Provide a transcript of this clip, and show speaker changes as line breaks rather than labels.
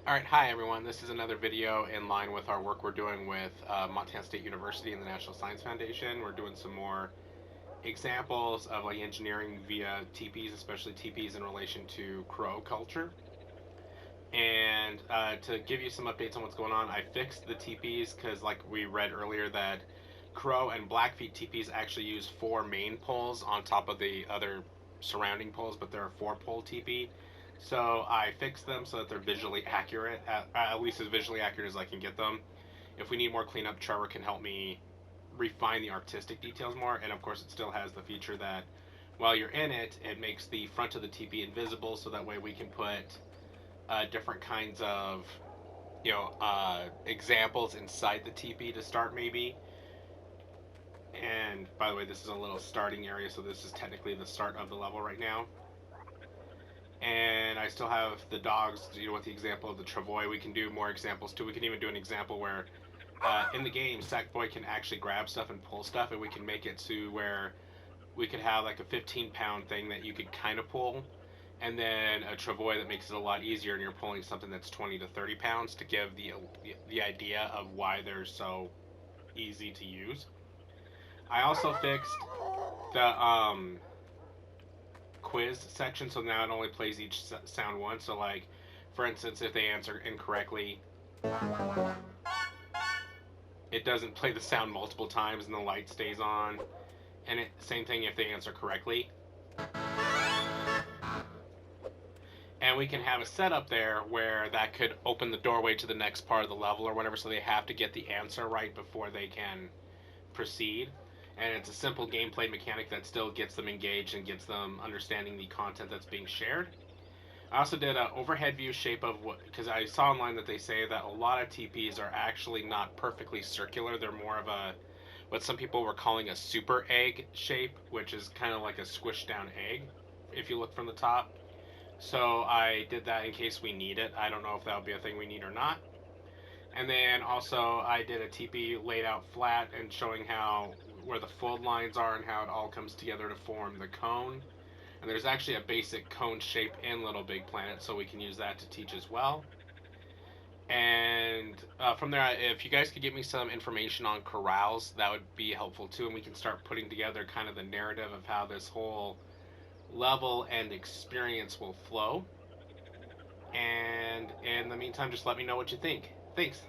Alright, hi everyone. This is another video in line with our work we're doing with Montana State University and the National Science Foundation. We're doing some more examples of like engineering via teepees, especially teepees in relation to crow culture. And to give you some updates on what's going on, I fixed the teepees because like we read earlier that crow and blackfeet teepees actually use four main poles on top of the other surrounding poles, but they're a four-pole teepee. So I fixed them so that they're visually accurate, at least as visually accurate as I can get them. If we need more cleanup, Trevor can help me refine the artistic details more. And of course, it still has the feature that while you're in it, it makes the front of the teepee invisible, so that way we can put different kinds of examples inside the teepee to start maybe. And by the way, this is a little starting area, so this is technically the start of the level right now. And I still have the dogs, with the example of the travois. We can do more examples too. We can even do an example where in the game, Sackboy can actually grab stuff and pull stuff, and we can make it to where we could have like a 15-pound thing that you could kind of pull, and then a travois that makes it a lot easier, and you're pulling something that's 20 to 30 pounds to give the idea of why they're so easy to use. I also fixed the quiz section, so now it only plays each sound once. So, like, for instance, if they answer incorrectly, it doesn't play the sound multiple times and the light stays on. And same thing if they answer correctly. And we can have a setup there where that could open the doorway to the next part of the level or whatever, so they have to get the answer right before they can proceed. And it's a simple gameplay mechanic that still gets them engaged and gets them understanding the content that's being shared. I also did an overhead view shape of what, because I saw online that they say that a lot of TPs are actually not perfectly circular. They're more of a, what some people were calling a super egg shape, which is kind of like a squished down egg if you look from the top. So I did that in case we need it. I don't know if that would be a thing we need or not. And then also I did a TP laid out flat and showing how where the fold lines are and how it all comes together to form the cone. And there's actually a basic cone shape in LittleBigPlanet, so we can use that to teach as well. And from there, if you guys could give me some information on corrals, that would be helpful too, and we can start putting together kind of the narrative of how this whole level and experience will flow. And in the meantime, just let me know what you think. Thanks.